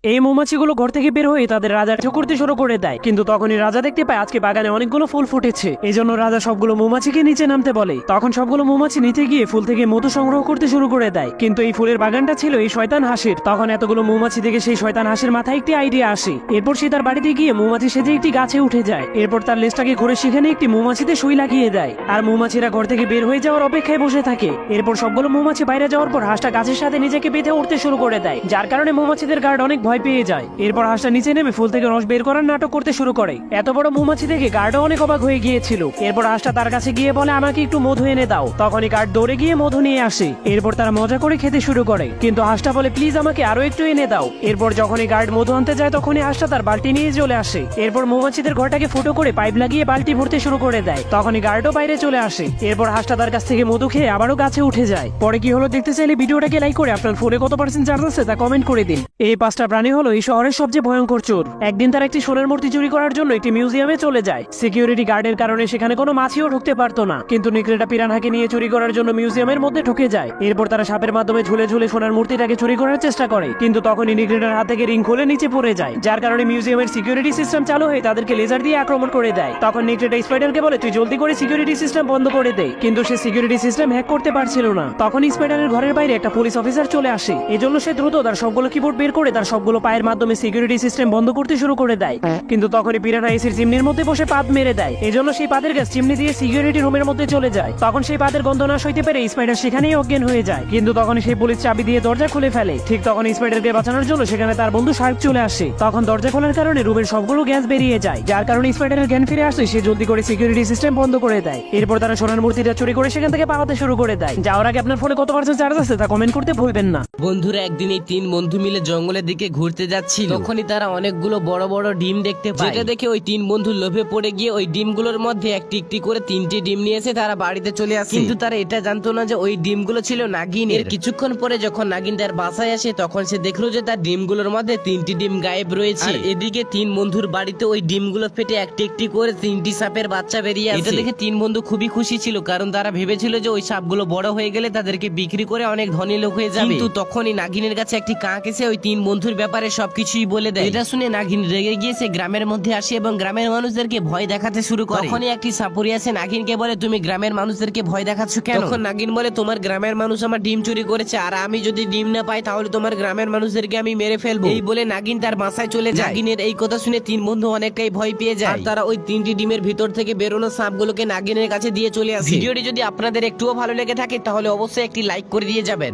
এই মৌমাছিগুলো ঘর থেকে বের হয়ে তাদের রাজা করতে শুরু করে দেয়, কিন্তু তখনই রাজা দেখতে পায় আজকে বাগানে অনেকগুলো ফুল ফুটেছে। এই জন্য রাজা সবগুলো মৌমাছিকে নিচে নামতে বলে। তখন সবগুলো মৌমাছি নিচে গিয়ে ফুল থেকে মধু সংগ্রহ করতে শুরু করে দেয়, কিন্তু এই ফুলের বাগানটা ছিল এই শয়তান হাসির। তখন এতগুলো মৌমাছি থেকে সেই শয়তান হাসির মাথায় একটি আইডিয়া আসে। এরপর সে তার বাড়িতে গিয়ে মৌমাছি সেজে একটি গাছে উঠে যায়। এরপর তার লেজটাকে ঘুরে সেখানে একটি মৌমাছিতে সুই লাগিয়ে দেয়, আর মৌমাছিরা ঘর থেকে বের হয়ে যাওয়ার অপেক্ষায় বসে থাকে। এরপর সবগুলো মৌমাছি বাইরে যাওয়ার পর হাঁসটা গাছের সাথে নিজেকে বেঁধে উঠতে শুরু করে দেয়, যার কারণে মৌমাছিদের গার্ড অনেক ভয় পেয়ে যায়। এরপর হাঁসটা নিচে নেমে ফুল থেকে রস বের করার নাটক করতে শুরু করে। এত বড় মৌমাছি দেখে গার্ডও অনেক অবাক হয়ে গিয়েছিল। এরপর হাঁসটা তার কাছে গিয়ে বলে, আমাকে একটু মধু এনে দাও। তখনই গার্ড দৌড়ে গিয়ে মধু নিয়ে আসে। এরপর তারা মজা করে খেতে শুরু করে, কিন্তু হাঁসটা বলে, প্লিজ আমাকে আরো একটু এনে দাও। এরপর যখনই গার্ড মধু আনতে যায় তখনই হাঁসটা তার বালতি নিয়ে চলে আসে। এরপর মৌমাছিদের ঘরটাকে ফুটো করে পাইপ লাগিয়ে বালতি ভরতে শুরু করে দেয়। তখনই গার্ডও বাইরে চলে আসে। এরপর হাঁসটা তার কাছ থেকে মধু খেয়ে আবারও গাছে উঠে যায়। পরে কি হলো দেখতে চাইলে ভিডিওটাকে লাইক করে আপনার ফোনে কত % চার্জ আছে তা কমেন্ট করে দিন। এই 5টা প্রাণী হলো এই শহরের সবচেয়ে ভয়ঙ্কর চোর। একদিন তারা একটি সোনার মূর্তি চুরি করার জন্য একটি মিউজিয়ামে চলে যায়। সিকিউরিটি গার্ডের কারণে সেখানে কোনো মাছিও ঢুকতে পারতো না, কিন্তু নিকড়েটা পিরানহাকে নিয়ে চুরি করার জন্য মিউজিয়ামের মধ্যে ঢুকে যায়। এরপর তারা সাপের মাধ্যমে ঝুলে ঝুলে সোনার মূর্তিটাকে চুরি করার চেষ্টা করে, কিন্তু তখনই নিকড়েটার হাত থেকে রিং খুলে নিচে পড়ে যায়, যার কারণে মিউজিয়ামের সিকিউরিটি সিস্টেম চালু হয়ে তাদেরকে লেজার দিয়ে আক্রমণ করে দেয়। তখন নিকড়েটা স্পাইডারকে বলে, তুই জলদি করে সিকিউরিটি সিস্টেম বন্ধ করে দে, কিন্তু সে সিকিউরিটি সিস্টেম হ্যাক করতে পারছিল না। তখন স্পাইডারের ঘরের বাইরে একটা পুলিশ অফিসার চলে আসে। এজন্য সে দ্রুত তার সবগুলো কিবোর্ড বের করে তার সবগুলো পায়ের মাধ্যমে সিকিউরিটি সিস্টেম বন্ধ করতে শুরু করে দেয়। কিন্তু তখনই পিরানহা এসির চিমনির মধ্যে বসে পাত মেরে দেয়। এজন্য সেই পাতের গ্যাস চিমনি দিয়ে সিকিউরিটি রুমের মধ্যে চলে যায়। তখন সেই পাতের গন্ধ না সইতে পেরে স্পাইডার সেখানেই অজ্ঞান হয়ে যায়, কিন্তু তখন সেই পুলিশ চাবি দিয়ে দরজা খুলে ফেলে। ঠিক তখন স্পাইডারকে বাঁচানোর জন্য সেখানে তার বন্ধু শার্ক চলে আসে। তখন দরজা খোলার কারণে রুমের সবগুলো গ্যাস বেরিয়ে যায়, যার কারণে স্পাইডারের জ্ঞান ফিরে আসে। সে জলদি করে সিকিউরিটি সিস্টেম বন্ধ করে দেয়। এরপর তারা সোনার মূর্তিটা চুরি করে সেখান থেকে পালাতে শুরু করে দেয়। যাওয়ার আগে আপনার ফোনে কত % চার্জ আছে তা কমেন্ট করতে ভুলবেন না। বন্ধুরা, একদিন এই 3 বন্ধু মিলে জঙ্গলের দিকে ঘুরতে যাচ্ছিল। তখনই তারা অনেকগুলো বড় বড় ডিম দেখতে পায়, যেটা দেখে ওই 3 বন্ধু লোভে পড়ে গিয়ে ওই ডিমগুলোর মধ্যে একটি একটি করে 3টি ডিম নিয়েছে। তারা বাড়িতে চলে আসে, কিন্তু তারা এটা জানতো না যে ওই ডিমগুলো ছিল নাগিনের। কিছুক্ষণ পরে যখন নাগিন তার বাসায় আসে তখন সে দেখলো যে তার ডিমগুলোর মধ্যে 3টি ডিম গায়েব রয়েছে। আর এদিকে 3 বন্ধুর বাড়িতে ওই ডিমগুলো ফেটে একটি একটি করে 3টি সাপের বাচ্চা বেরিয়ে আসে। এটা দেখে 3 বন্ধু খুবই খুশি ছিল, কারণ তারা ভেবেছিল যে ওই সাপগুলো বড় হয়ে গেলে তাদেরকে বিক্রি করে অনেক ধনী লোক হয়ে যাবে। কিন্তু তখনই নাগিনের কাছে একটি কাক এসে ওই 3 বন্ধুর ব্যাপারে সবকিছুই বলে দেয়। এটা শুনে নাগিন রেগে গিয়ে সে গ্রামের মধ্যে আসে এবং গ্রামের মানুষদেরকে ভয় দেখাতে শুরু করে। তখনই একটি সাপুরি আসে নাগিনকে বলে, তুমি গ্রামের মানুষদেরকে ভয় দেখাচ্ছ কেন? তখন নাগিন বলে, তোমার গ্রামের মানুষ আমার ডিম চুরি করেছে, আর আমি যদি ডিম না পাই তাহলে তোমার গ্রামের মানুষদেরকে আমি মেরে ফেলবো। এই বলে নাগিন তার বাসায় চলে যায়। নাগিনের এই কথা শুনে 3 বন্ধু অনেকটাই ভয় পেয়ে যায়, আর তারা ওই 3টি ডিমের ভিতর থেকে বেরোনো সাপগুলোকে নাগিনের কাছে দিয়ে চলে আসে। ভিডিওটি যদি আপনাদের একটুও ভালো লেগে থাকে তাহলে অবশ্যই একটি লাইক করে দিয়ে যাবেন।